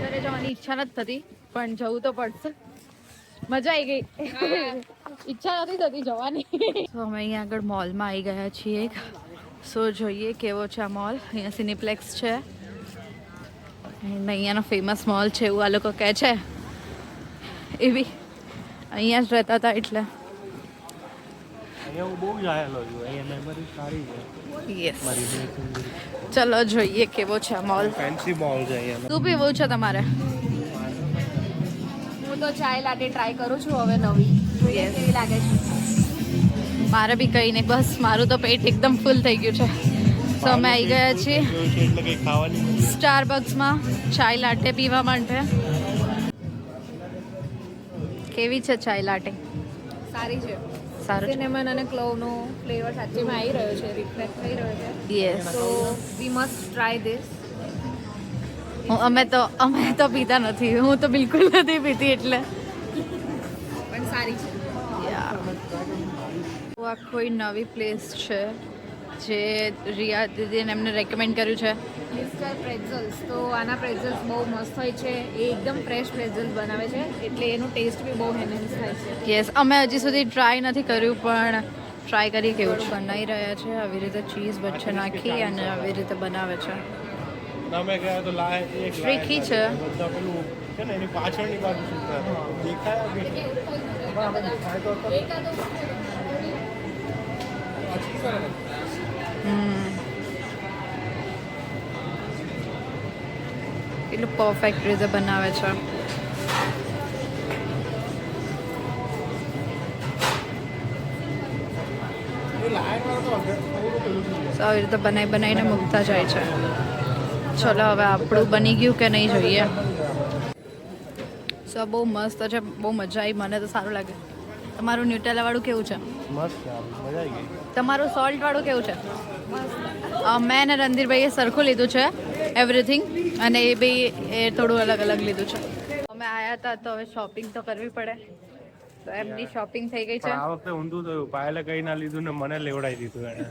ઘરે જવાની ઈચ્છા નથી થતી પણ જવું તો પડશે. મજા આવી ગઈ. ઈચ્છા નથી થતી જવાની. તો અમે અહીંયા આગળ મોલમાં આવી ગયા છીએ. સો જોઈએ કેવો છે આ મોલ. અહીંયા સિનેપ્લેક્સ છે. અહીંયાનો ફેમસ મોલ છે એવું આ લોકો કહે છે. એવી અહીંયા જ રહેતા હતા એટલે યસ. ચલો જોઈએ કેવો છે આ મોલ. ફેન્સી મોલ છે અહીંયા. શું પીવું છે તમારે? હું તો ચાય લાટે ટ્રાય કરું છું હવે નવી. જોઈએ કેવી લાગે છે. મારે બી કંઈ નહીં, બસ મારું તો પેટ એકદમ ફૂલ થઈ ગયું છે. તો અમે આવી ગયા છીએ સ્ટારબક્સમાં ચાય લાટે પીવા માટે. કેવી છે ચાય લાટે? સારી છે. સારું છે. સિનેમન અને ક્લોવનો ફ્લેવર સાચેમાં આવી રહ્યો છે, રિફ્લેક્ટ થઈ રહ્યો છે. યસ. તો વી મસ્ટ ટ્રાય ધીસ. અમે તો પીતા નથી. હું તો બિલકુલ નથી પીતી એટલે. પણ સારી છે. આ કોઈ નવી પ્લેસ છે જે રિયા દીદીને એમને રેકમેન્ડ કર્યું છે. મિસ્ટર પ્રેઝલ્સ. તો આના પ્રેઝલ્સ બહુ મસ્ત હોય છે. એ એકદમ ફ્રેશ પ્રેઝલ્સ બનાવે છે એટલે એનું ટેસ્ટ બી બહુ એનહેન્સ થાય છે. યસ. અમે હજી સુધી ટ્રાય નથી કર્યું પણ ટ્રાય કરીએ કેવું છે. બનાવી રહ્યા છે આવી રીતે ચીઝ વચ્ચે નાખી અને આવી રીતે બનાવે છે. તમે ગયા તો લાય એક ટ્રીકી છે. બધા પેલું છે ને એની પાછળની બાજુ શું દેખાય એટલું પરફેક્ટ રીતે બનાવે છે. આવી રીતે બનાવીને મૂકતા જાય છે. ચલો હવે આપણું બની ગયું કે નહીં જોઈએ. સો બહુ મસ્ત છે, બહુ મજા આવી. મને તો સારું લાગે. તમારું ન્યુટેલા વાળું કેવું છે? મસ્ત મજા આવી ગઈ. તમારું સોલ્ટ વાળું કેવું છે? મેં અને રણધીરભાઈએ સરખું લીધું છે એવરીથિંગ, અને એ બી થોડું અલગ અલગ લીધું છે. અમે આવ્યા હતા તો હવે શોપિંગ તો કરવી પડે. તો એમની શોપિંગ થઈ ગઈ છે. આ વખતે ઊંધું થયું. પાયલે કઈ ના લીધું ને મને લેવડાવી દીધું એને.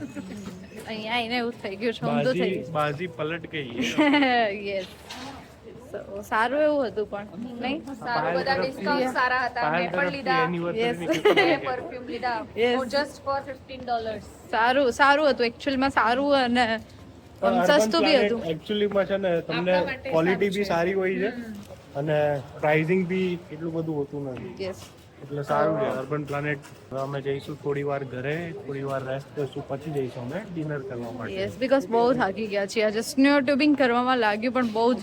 અહીંયા આવીને એવું થઈ ગયું છે, ઊંધું થઈ બાજી પલટ ગઈ. ગયું. યસ. સારું એવું હતું પણ નહીં. સારું, બધા ડિસ્કાઉન્ટ સારા હતા. મેં પણ લીધા. પરફ્યુમ લીધા જસ્ટ ફોર $15. સારું હતું એકચ્યુઅલમાં. સારું અને સસ્તું બી હતું. એકચ્યુઅલીમાં છે ને તમને ક્વોલિટી બી સારી હોય છે અને પ્રાઇસિંગ બી એટલું બધું હોતું નથી. યસ. એટલે સારું છે. અર્બન પ્લાનેટ અમે જઈશું થોડી વાર ઘરે, થોડી વાર રેસ્ટ કરશું, પછી જઈશું અમે ડિનર કરવા માટે. યસ, બીકોઝ બહુ થાકી ગયા છીએ આજે. સ્નો ટ્યુબિંગ કરવામાં લાગ્યું પણ બહુ જ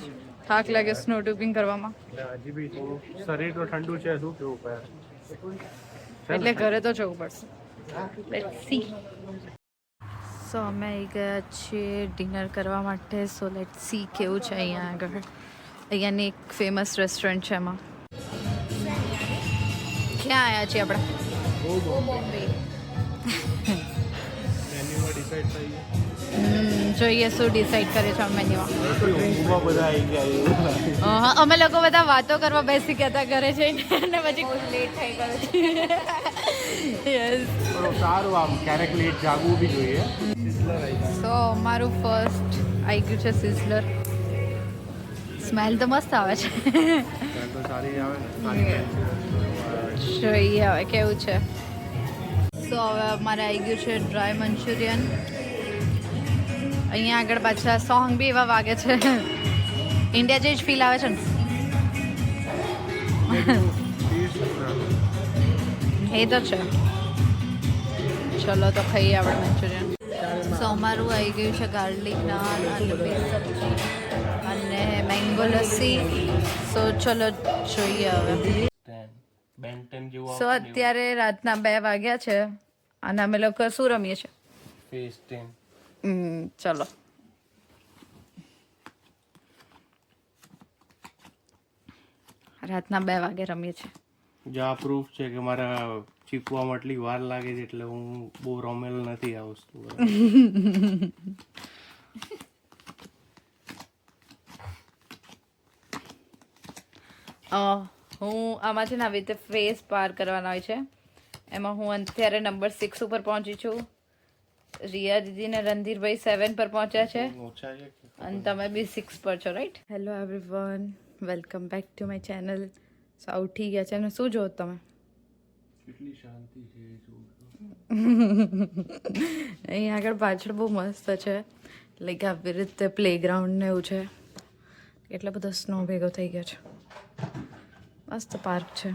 થાક લાગે સ્નો ટ્યુબિંગ કરવામાં. એટલે હજી બી થોડું શરીર તો ઠંડુ છે. શું કેવું પડે? એટલે ઘરે તો જવું પડશે. Let's see. સો અમે આવી ગયા છીએ ડિનર કરવા માટે. સો લેટ્સ સી કેવું છે અહીંયા આગળ. અહીંયાની એક ફેમસ રેસ્ટોરન્ટ છે એમાં. ક્યાં આવ્યા છીએ આપણે? બોમ્બે. મેન્યુમાં ડિસાઈડ થઈ જોઈએ શું ડિસાઈડ કરે છે મેન્યુમાં. ડ્રિંકમાં બધા આવી ગયા. અમે લોકો બધા વાતો કરવા બેસી ગયા હતા ઘરે જઈને અને પછી લેટ થઈ ગયો છે. યસ. સારું, આમ ક્યારેક લેટ જાગવું બી જોઈએ. સો અમારું ફર્સ્ટ આવી ગયું છે સિઝલર. સ્મેલ તો મસ્ત આવે છે. તો સારી આવે ને. જોઈએ હવે કેવું છે. સો હવે અમારે આવી ગયું છે ડ્રાય મંચુરિયન. અહીંયા આગળ પાછા સોંગ બી એવા વાગે છે. ઇન્ડિયા જેવી જ ફીલ આવે છે ને. એ તો છે. ચલો તો ખાઈએ આપણે મંચુરિયન. સો અમારું આવી ગયું છે ગાર્લિક નાન, આલુ સબ્જી અને મેંગો લસ્સી. સો ચલો જોઈએ હવે. સો અત્યારે રાતના 2 વાગ્યા છે અને અમે લોકો શું રમીએ છીએ? ચલો. રાતના 2 વાગે રમીએ છીએ. જ્યાં પ્રૂફ છે કે મારા ચીકવામાં એટલી વાર લાગે છે એટલે હું બહુ રમેલ નથી આ વસ્તુ. હું આમાંથી ને આવી રીતે ફેસ પાર કરવાના હોય છે. એમાં હું અત્યારે નંબર 6 ઉપર પહોંચી છું. રિયા દીદી ને રણધીરભાઈ 7 પર પહોંચ્યા છે ઓછા છે અને તમે બી 6 પર છો right. Hello everyone, welcome back to my channel. ઉઠી ગયા છે અને શું જોવો તમે? કેટલી શાંતિ છે અહીં આગળ પાછળ બહુ મસ્ત છે, લાઈક આવી રીતે પ્લેગ્રાઉન્ડ ને એવું છે. એટલો બધો સ્નો ભેગો થઈ ગયો છે. મસ્ત પાર્ક છે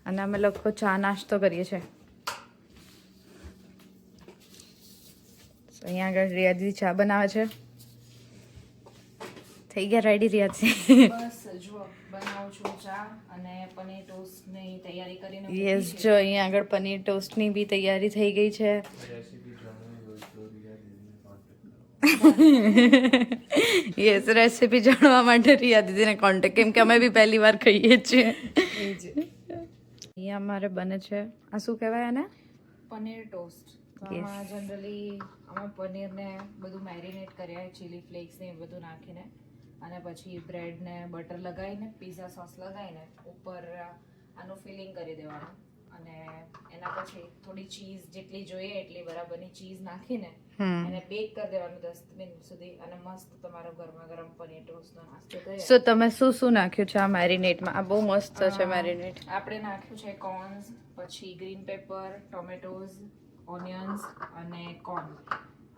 અને અમે લોકો ચા નાસ્તો કરીએ છીએ. અહીંયા આગળ રિયા દીદી ચા બનાવે છે. થઈ ગયા રેડી રિયા દીદી? બસ જો બનાવું છું ચા અને પનીર ટોસ્ટ ની તૈયારી કરીને યસ, જો અહીંયા આગળ પનીર ટોસ્ટની બી તૈયારી થઈ ગઈ છે. યસ, રેસીપી જાણવા માટે રિયા દીદીને કોન્ટેક્ટ, કેમ કે અમે બી પહેલી વાર ખાઈએ છીએ. અહીંયા અમારે બને છે, આ શું કહેવાય આને? પનીર ટોસ્ટ. આમાં જનરલી અમે પનીરને બધું મેરિનેટ કર્યા, ચીલી ફ્લેક્સ ને એ બધું નાખીને અને પછી બ્રેડ ને બટર લગાવીને પીઝા સોસ લગાવીને ઉપર આનું ફિલિંગ કરી દેવાનું અને એના પછી થોડી ચીઝ જેટલી જોઈએ એટલી બરાબરની ચીઝ નાખીને એને બેક કરી દેવાનું 10 મિનિટ સુધી અને મસ્ત તમારો ગરમા ગરમ પનીર ટોસ્ટનો નાસ્તો તૈયાર. સો તમે શું નાખ્યું છે આ મેરિનેટમાં? આ બહુ મસ્ત છે મેરિનેટ. આપણે નાખ્યું છે કોર્ન્સ, પછી ગ્રીન પેપર, ટોમેટોઝ, ઓનિયન્સ અને કોર્ન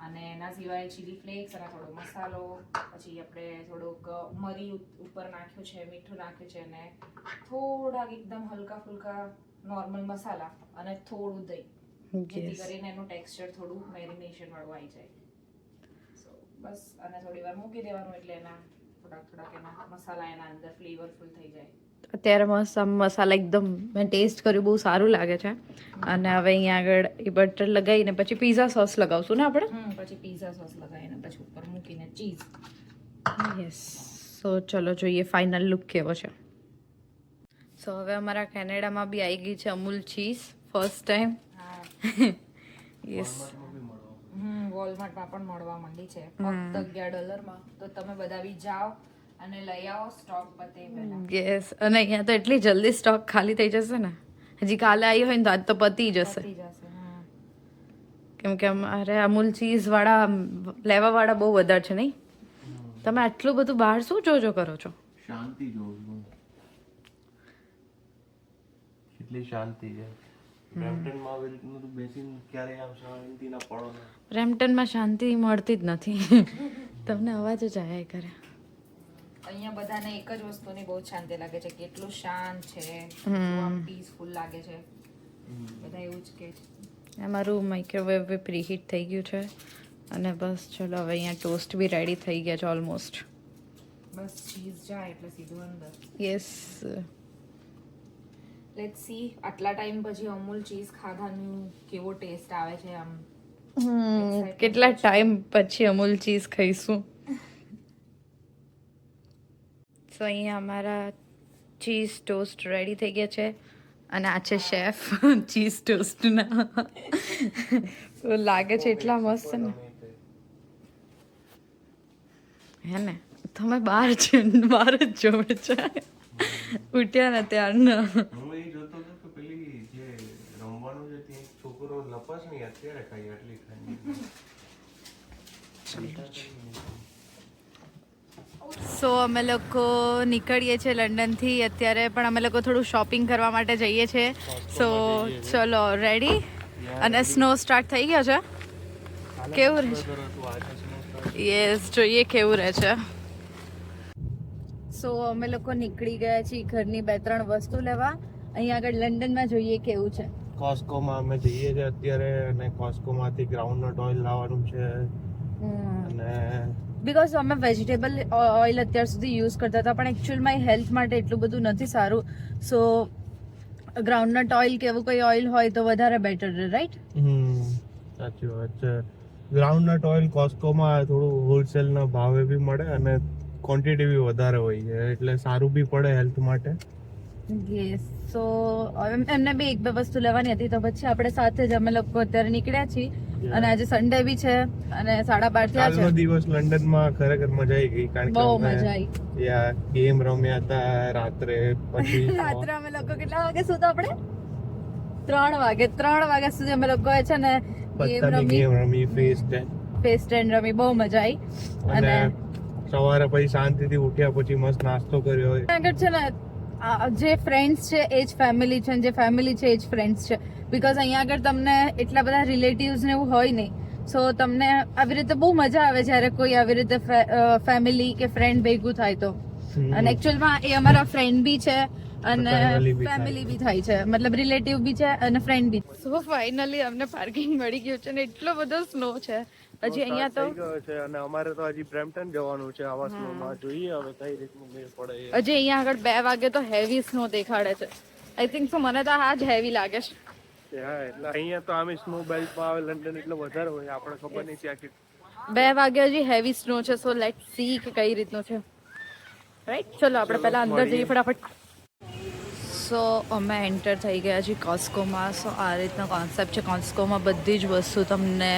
અને એના સિવાય ચીલી ફ્લેક્સ અને થોડો મસાલો, પછી આપણે થોડુંક મરી ઉપર નાખ્યું છે, મીઠું નાખ્યું છે અને થોડાક એકદમ હલકા ફુલકા નોર્મલ મસાલા અને થોડું દહીં, જેથી કરીને એનું ટેક્સચર થોડું મેરિનેશન વાળું આવી જાય. સો બસ અને થોડી વાર મૂકી દેવાનું એટલે એના થોડાક એના મસાલા એના અંદર ફ્લેવરફુલ થઈ જાય. અત્યારે મસ્ત આમ મસાલા એકદમ મેં ટેસ્ટ કર્યું, બહુ સારું લાગે છે. અને હવે અહીંયા આગળ એ બટર લગાવીને પછી પીઝા સોસ લગાવશું ને આપણે? પછી પીઝા સોસ લગાવીને પછી ઉપર મૂકીને ચીઝ. યસ, સો ચલો જોઈએ ફાઇનલ લુક કેવો છે. સો હવે અમારા કેનેડામાં બી આવી ગઈ છે Amul cheese first time. Yes, વોલમાર્ટમાં પણ મળવા માંડી છે ફક્ત $11. તો તમે બધા બી જાઓ અને લઈ આવો, સ્ટોક પતે પહેલા. યસ, અને અહીંયા તો એટલી જલ્દી સ્ટોક ખાલી થઈ જશે ને, હજી કાલે આવી હોય ને તો આજ તો પતી જશે. પતી જશે. કેમ કે અમારે અમૂલ ચીઝ વાળા લેવા વાળા બહુ વધારે છે નહીં? તમે આટલું બધું બહાર શું જોજો કરો છો? શાંતિ જોઉં છું. કેટલી શાંતિ છે. બ્રેમ્પટનમાં આવી રીતનું બેસીને ક્યારે આમ શાંતિના પળો ને. બ્રેમ્પટનમાં શાંતિ મળતી જ નથી. તમને અવાજ જ આવ્યા કરે. અહીંયા બધાને એક જ વસ્તુની બહુ શાંતિ લાગે છે, કેટલું શાંત છે, પીસફુલ લાગે છે, બધા એવું જ કે છે. અમારું માઇક્રોવેવ બી પ્રીહીટ થઈ ગયું છે અને બસ ચલો હવે અહીંયા ટોસ્ટ બી રેડી થઈ ગયા છે ઓલમોસ્ટ. બસ ચીઝ જાય એટલે સીધું અંદર. યસ, લેટ્સ સી આટલા ટાઈમ પછી અમૂલ ચીઝ ખાવાનું કેવો ટેસ્ટ આવે છે. આમ કેટલા ટાઈમ પછી અમૂલ ચીઝ ખાઈશું. સો અહીંયા અમારા ચીઝ ટોસ્ટ રેડી થઈ ગયા છે અને આ છે શેફ ચીઝ ટોસ્ટના. લાગે છે એટલા મસ્ત ને, હે ને? તમે બહાર જ જોવે છે, ઉઠ્યા ને ત્યારના. હું એ જોતો હતો કે પેલી જે રમવાનું છે તે છોકરો લપસ નહીં અત્યારે ખાઈ આટલી ખાઈ. સો અમે લોકો નીકળીએ છીએ લંડનથી અત્યારે, પણ અમે લોકો થોડું શોપિંગ કરવા માટે જઈએ છીએ. સો ચલો રેડી. અને સ્નો સ્ટાર્ટ થઈ ગયો છે. કેવું રહે છે? યસ, જોઈએ કેવું રહે છે. સો અમે લોકો નીકળી ગયા છીએ ઘરની 2-3 વસ્તુ લેવા. અહીંયા આગળ લંડનમાં જોઈએ કેવું છે. કોસ્કોમાં અમે જઈએ છીએ અત્યારે અને કોસ્કોમાંથી ગ્રાઉન્ડનટ ઓઇલ લાવવાનું છે અને બીકોઝ અમે વેજીટેબલ ઓઇલ અત્યાર સુધી યુઝ કરતા હતા, પણ એકચ્યુઅલમાં એ હેલ્થ માટે એટલું બધું નથી સારું. સો ગ્રાઉન્ડનટ ઓઇલ કે એવું કોઈ ઓઇલ હોય તો વધારે બેટર રહે, રાઈટ? સાચી વાત છે. ગ્રાઉન્ડનટ ઓઇલ કોસ્કોમાં થોડું હોલસેલના ભાવે બી મળે અને ક્વોન્ટિટી બી વધારે હોય છે એટલે સારું બી પડે હેલ્થ માટે. યસ, સો એમને બી 1-2 વસ્તુ લેવાની હતી તો પછી આપણે સાથે જ અમે લોકો અત્યારે નીકળ્યા છીએ. અને આજે સન્ડે બી છે અને 12:30 થયા છે. આજનો દિવસ લંડનમાં ખરેખર મજા આવી ગઈ કારણ કે બહુ મજા આવી. યાર ગેમ રમ્યા હતા રાત્રે. પછી રાત્રે અમે લોકો કેટલા વાગે સુતા? આપણે 3 વાગ્યા સુધી અમે લોકો છે ને પત્તાની ગેમ રમી, ફેસ ટેન રમી, બહુ મજા આવી. અને સવારે પછી શાંતિથી ઉઠ્યા પછી મસ્ત નાસ્તો કર્યો. આગળ છે ને જે ફ્રેન્ડ્સ છે એ જ ફેમિલી છે, જે ફેમિલી છે એ જ ફ્રેન્ડ્સ છે. બીકોઝ અહીંયા આગળ તમને એટલા બધા રિલેટિવ્સ ને એવું હોય નહીં, સો તમને આવી રીતે બહુ મજા આવે જ્યારે કોઈ આવી રીતે ફેમિલી કે ફ્રેન્ડ ભેગું થાય તો. અને એકચ્યુઅલમાં એ અમારા ફ્રેન્ડ બી છે અને ફેમિલી બી થાય છે, મતલબ રિલેટિવ બી છે અને ફ્રેન્ડ બી. સો ફાઇનલી અમને પાર્કિંગ મળી ગયું છે ને એટલો બધો સ્નો છે હજી અહીંયા તો. છે અને અમારે તો હજી બ્રેમ્પટન જવાનું છે આવા સ્નોમાં. જોઈએ હવે કઈ રીતનું મેળ પડે. હજી અહીંયા આગળ 2 વાગે તો હેવી સ્નો દેખાડે છે. આઈ થિંક સો મને તો આ જ હેવી લાગે છે. હા, એટલે અહીંયા તો આમે સ્નો બેલ્ટમાં આવે લંડન એટલે વધારે હોય, આપણે ખબર નહીં ત્યાં કે 2 વાગે હજી હેવી સ્નો છે. સો લેટ્સ સી કે કઈ રીતનું છે. રાઈટ, ચલો આપણે પહેલા અંદર જઈએ ફટાફટ. સો અમે એન્ટર થઈ ગયા છીએ કોસ્કોમાં. સો આ રીતનો કોન્સેપ્ટ છે કોસ્કોમાં. બધી જ વસ્તુ તમને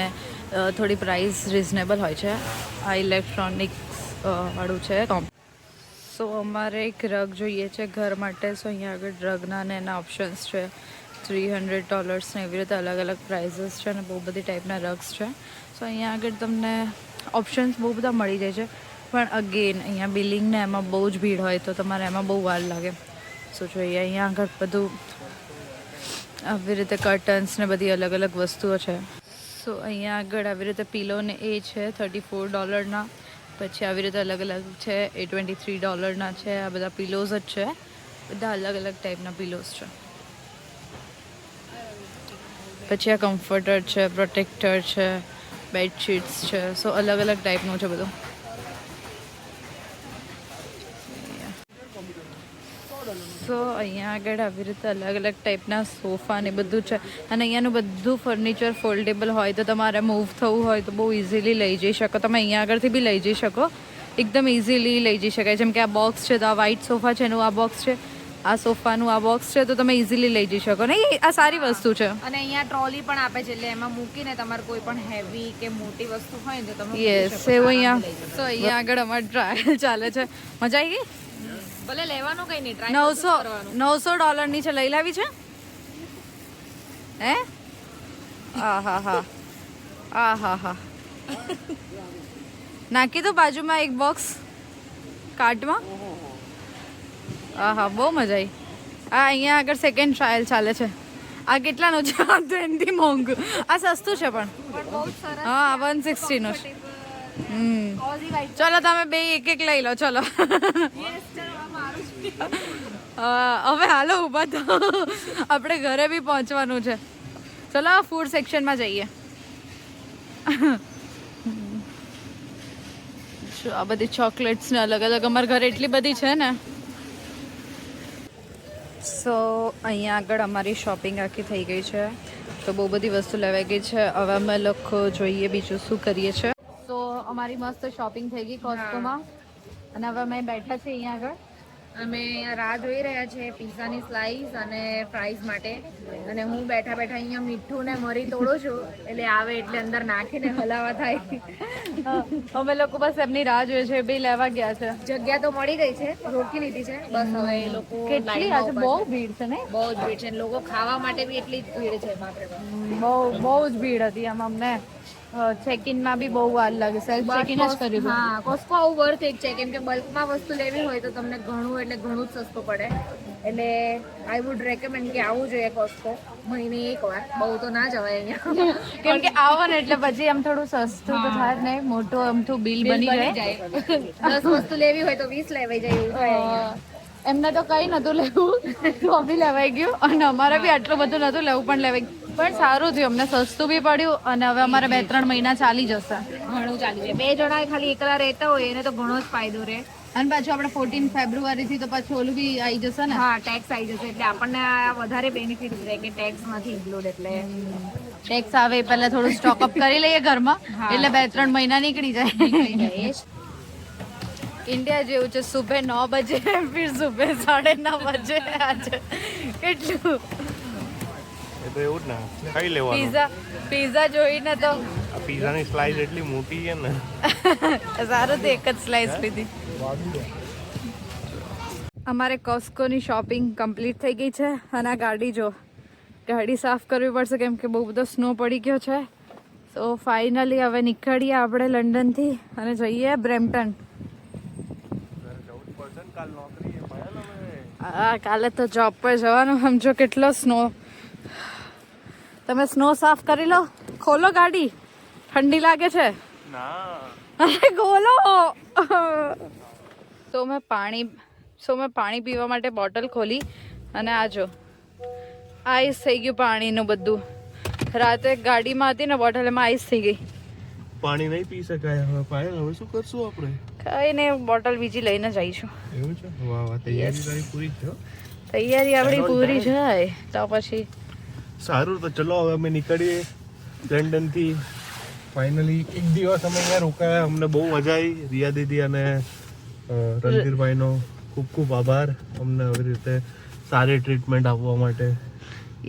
થોડી પ્રાઇસ રિઝનેબલ હોય છે. આ ઇલેક્ટ્રોનિક્સ વાળું છે. સો અમારે એક રગ જોઈએ છે ઘર માટે. સો અહીંયા આગળ રગના ને એના ઓપ્શન્સ છે. $300 ને એવી રીતે અલગ અલગ પ્રાઇઝીસ છે અને બહુ બધી ટાઈપના રગ્સ છે. સો અહીંયા આગળ તમને ઓપ્શન્સ બહુ બધા મળી જાય છે. પણ અગેન અહીંયા બિલિંગ ને એમાં બહુ જ ભીડ હોય તો તમારે એમાં બહુ વાર લાગે. સો જોઈએ અહીંયા આગળ બધું આવી રીતે કર્ટન્સ ને બધી અલગ અલગ વસ્તુઓ છે. સો અહીંયા આગળ આવી રીતે પીલો ને એ છે $34 પછી આવી રીતે અલગ અલગ છે એ $23 છે. આ બધા પીલોઝ જ છે, બધા અલગ અલગ ટાઈપના પીલોઝ છે. પછી આ કમ્ફર્ટર છે, પ્રોટેક્ટર છે, બેડશીટ્સ છે. સો અલગ અલગ ટાઈપનું છે બધું. સો અહીંયા આગળ આવી રીતે અલગ અલગ ટાઈપના સોફા ને બધું છે. અને અહીંયાનું બધું ફર્નિચર ફોલ્ડેબલ હોય તો તમારે મૂવ થવું હોય તો બહુ ઇઝીલી લઈ જઈ શકો. તમે અહીંયા આગળથી બી લઈ જઈ શકો, એકદમ ઇઝીલી લઈ જઈ શકાય. જેમ કે આ બોક્સ છે તો આ વ્હાઇટ સોફા છે એનું આ બોક્સ છે, આ સોફાનું આ બોક્સ છે તો તમે ઇઝીલી લઈ જઈ શકો. નહીં, આ સારી વસ્તુ છે. અને અહીંયા ટ્રોલી પણ આપે છે, એટલે એમાં મૂકીને તમારે કોઈ પણ હેવી કે મોટી વસ્તુ હોય ને તો તમે યસ એવું અહીંયા. સો અહીંયા આગળ અમારે ટ્રાયલ ચાલે છે. મજા આવી ગઈ. ભલે લેવાનું કઈ નહીં, ટ્રાય $900 ની છે. લઈ લાવી છે હે? હા નાખી દો બાજુમાં એક બોક્સ કાર્ટમાં. હા બહુ મજા આવી. આ અહીંયા આગળ સેકન્ડ ટ્રાયલ ચાલે છે. આ કેટલાનું છે? આ તો એનાથી મોંઘું. આ સસ્તું છે પણ હા 160 નું છે. ચલો તમે બે એક લઈ લો. ચલો હવે હાલો ઊભા તો આપણે ઘરે બી પહોંચવાનું છે. ચલો ફૂડ સેક્શનમાં જઈએ. આ બધી ચોકલેટ્સ ને અલગ અલગ અમારા ઘરે એટલી બધી છે ને. સો અહીંયા આગળ અમારી શોપિંગ આખી થઈ ગઈ છે. તો બહુ બધી વસ્તુ લેવાઈ ગઈ છે. હવે અમે લોકો જોઈએ બીજું શું કરીએ છીએ. તો અમારી મસ્ત શોપિંગ થઈ ગઈ કોસ્કોમાં અને હવે અમે બેઠા છીએ અહીંયા આગળ. અમે રાહ જોઈ રહ્યા છે પિઝાની સ્લાઈસ અને ફ્રાઈઝ માટે. અને હું બેઠા બેઠા અહીંયા મીઠું ને મરી તોડું છું, એટલે આવે એટલે અંદર નાખીને હલાવા થાય. અમે લોકો બસ એમની રાહ જોઈએ છે. બે લેવા ગયા છે. જગ્યા તો મળી ગઈ છે, રોકી લીધી છે. બસ હવે એ લોકો કેટલી આજે બહુ ભીડ છે ને? બહુ જ ભીડ છે. લોકો ખાવા માટે બી એટલી જ ભીડ છે. બહુ જ ભીડ હતી. આમ અમને ચેકિનમાં બી બહુ વાર લાગે. સેલ્ફ ચેકિન જ કર્યું. હા, કોસ્કો આવું વર્થ એક છે, કેમ કે બલ્કમાં વસ્તુ લેવી હોય તો તમને ઘણું એટલે ઘણું જ સસ્તું પડે. એટલે આઈ વુડ રેકમેન્ડ કે આવવું જોઈએ કોસ્કો મહિને એકવાર. બહુ તો ના જવાય અહીંયા, કેમ કે આવો ને એટલે પછી આમ થોડું સસ્તું તો થાય જ નહીં, મોટું આમથું બિલ બની જાય. 10 વસ્તુ લેવી હોય તો 20 લેવાઈ જાય એવું થાય. એમને તો કઈ નતું લેવું તો બી લેવાઈ ગયું અને અમારે બી આટલું બધું નતું લેવું પણ લેવાઈ ગયું. પણ સારું થયું, અમને સસ્તું બી પડ્યું અને હવે અમારે 2-3 મહિના ચાલી જશે. ઘણું ચાલી જાય. 2 જણા ખાલી એકલા રહેતા હોય એને તો ઘણો જ ફાયદો રહે. અને પાછું આપણે 14 ફેબ્રુઆરી થી તો પાછું ઓલું બી આવી જશે ને. હા, ટેક્સ આવી જશે એટલે આપણને આ વધારે બેનિફિટ રહે કે ટેક્સ નથી ઇન્ક્લુડ. એટલે ટેક્સ આવે પહેલા થોડું સ્ટોક અપ કરી લઈએ ઘરમાં, એટલે 2-3 મહિના નીકળી જાય. इंडिया જેવું છે. સુબહ 9 બજે फिर सुबह 9:30 બજે આજે કેટલું એ તો એવું જ ને, ખાઈ લેવાનું. પીઝા જોઈને તો આ પીઝાની સ્લાઈસ એટલી મોટી છે ને. સારું તો એક જ સ્લાઈસ લીધી. અમારે કોસ્કોની શોપિંગ કમ્પ્લીટ થઈ ગઈ છે અને આ ગાડી જો, ગાડી સાફ કરવી પડશે કેમ કે બહુ બધો સ્નો પડી ગયો છે. તો ફાઇનલી હવે નીકળીએ આપણે લંડનથી અને જઈએ બ્રેમ્પટન. કાલે તો જોબ પર જવાનું. સમજો કેટલો સ્નો. તમે સ્નો સાફ કરી લો. ખોલો ગાડી, ઠંડી લાગે છે. અરે ખોલો. તો મેં પાણી પીવા માટે બોટલ ખોલી અને આ જો આઈસ થઈ ગયું પાણીનું બધું. રાતે ગાડીમાં હતી ને બોટલ, એમાં આઈસ થઈ ગઈ. પાણી નહીં પી શકાય હવે પાયલ. હવે શું કરશું આપણે? કઈ નહીં, બોટલ બીજી લઈને જઈશું. એવું છે? વાહ વાહ, તૈયારી તારી પૂરી છે. તૈયારી આપણી પૂરી જાય તો પછી સારું. તો ચલો હવે અમે નીકળીએ લંડનથી. ફાઇનલી એક દિવસ અમે અહીંયા રોકાયા. અમને બહુ મજા આવી. રિયા દીદી અને રણધીરભાઈનો ખૂબ ખૂબ આભાર અમને આવી રીતે સારી ટ્રીટમેન્ટ આપવા માટે.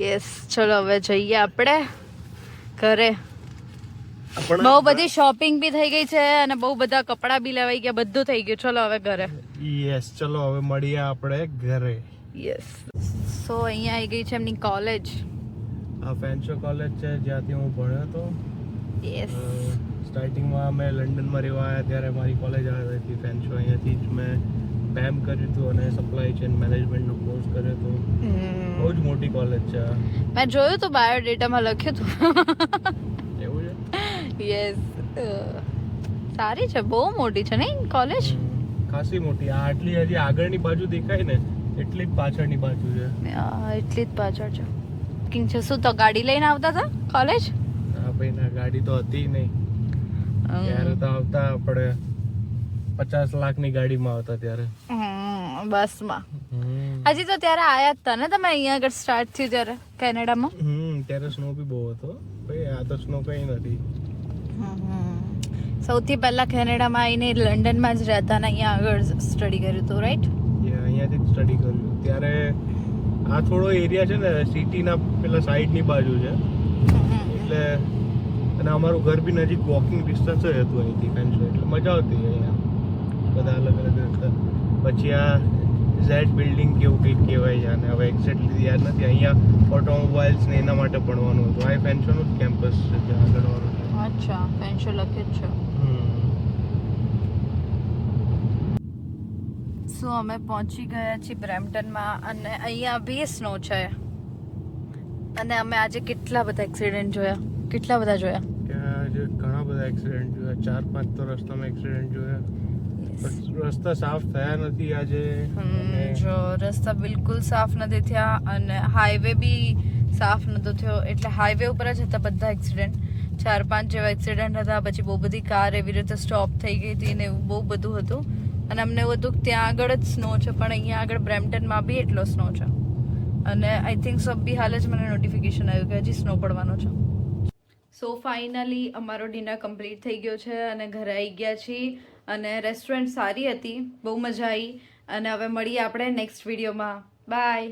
યસ, ચલો હવે જઈએ આપણે ઘરે. બહુ બધી શોપિંગ બી થઈ ગઈ છે અને બહુ બધા કપડા બી લેવાઈ ગયા. બધું થઈ ગયું. ચલો હવે ઘરે. યસ, ચલો હવે મળીએ આપણે ઘરે. યસ. સો અહીંયા આવી ગઈ છે એમની કોલેજ. આ ફેન્શો કોલેજ છે જ્યાંથી હું ભણ્યો હતો. યસ. સ્ટાર્ટિંગમાં અમે લંડનમાં રહેવા આવ્યા ત્યારે મારી કોલેજ આવી હતી ફેન્શો. અહીંયાથી જ મેં પેમ કર્યું હતું અને સપ્લાય ચેન મેનેજમેન્ટનો કોર્સ કર્યો હતો. બહુ જ મોટી કોલેજ છે. મેં જોયું તો બાયોડેટામાં લખ્યું હતું. એવું છે? યસ. સારી છે, બહુ મોટી છે નહીં કોલેજ? ખાસી મોટી. આ આટલી હજી આગળની બાજુ દેખાય ને એટલી જ પાછળની બાજુ છે. એટલી જ પાછળ છે. કિંગ છે. શું તો ગાડી લઈને આવતા હતા કોલેજ? હા ભાઈ, ના ગાડી તો હતી નહીં ત્યારે. તો આવતા આપણે 50 લાખની ગાડીમાં આવતા ત્યારે. બસમાં. હજી તો ત્યારે આયા હતા ને તમે અહીંયા આગળ સ્ટાર્ટ થયું ત્યારે કેનેડામાં? ત્યારે સ્નો બી બહુ હતો ભાઈ. આ તો સ્નો કઈ નથી. સૌથી પહેલા કેનેડામાં આવીને લંડનમાં જ રહેતા ને અહીંયા આગળ સ્ટડી કર્યું હતું, રાઈટ? અહીંયાથી જ સ્ટડી કર્યું. ત્યારે આ થોડો એરિયા છે ને સિટીના પેલા સાઈડની બાજુ છે એટલે. અને અમારું ઘર બી નજીક વોકિંગ ડિસ્ટન્સ જ હતું અહીંથી ફેન્શો. એટલે મજા આવતી અહીંયા બધા અલગ અલગ હતા. પછી આ ઝેડ બિલ્ડિંગ કેવું કંઈક કહેવાય છે અને હવે એક્ઝેક્ટલી યાદ નથી. અહીંયા ઓટોમોબાઈલ્સ ને એના માટે ભણવાનું હતું. આ ફેન્શોનું જ કેમ્પસ છે ત્યાં આગળ વાળું. અચ્છા, ફેન્શો લખ્યું જ છે. સો અમે પહોંચી ગયા છીએ બ્રેમ્પટનમાં અને અહીંયા બી સ્નો છે. અને અમે આજે કેટલા બધા એક્સિડન્ટ જોયા. કેટલા બધા જોયા. આજે ઘણા બધા એક્સિડન્ટ જોયા. 4-5 તો રસ્તામાં એક્સિડન્ટ જોયા. રસ્તા સાફ થયા નથી આજે. જો રસ્તા બિલકુલ સાફ નથી થયા અને હાઈવે બી સાફ નતો થયો. એટલે હાઈવે ઉપર જ હતા બધા એક્સિડન્ટ. 4-5 જેવા એક્સિડન્ટ હતા. પછી બહુ બધી કાર એવી રીતે સ્ટોપ થઈ ગઈ હતી ને એવું બહુ બધું હતું. અને અમને એવું હતું ત્યાં આગળ જ સ્નો છે, પણ અહીંયા આગળ બ્રેમ્પટનમાં બી એટલો સ્નો છે. અને આઈ થિંક સો બી હાલ જ મને નોટિફિકેશન આવ્યું કે હજી સ્નો પડવાનો છે. સો ફાઇનલી અમારો ડિનર કમ્પ્લીટ થઈ ગયો છે અને ઘરે આવી ગયા છીએ. અને રેસ્ટોરન્ટ સારી હતી, બહુ મજા આવી. અને હવે મળીએ આપણે નેક્સ્ટ વિડીયોમાં. બાય.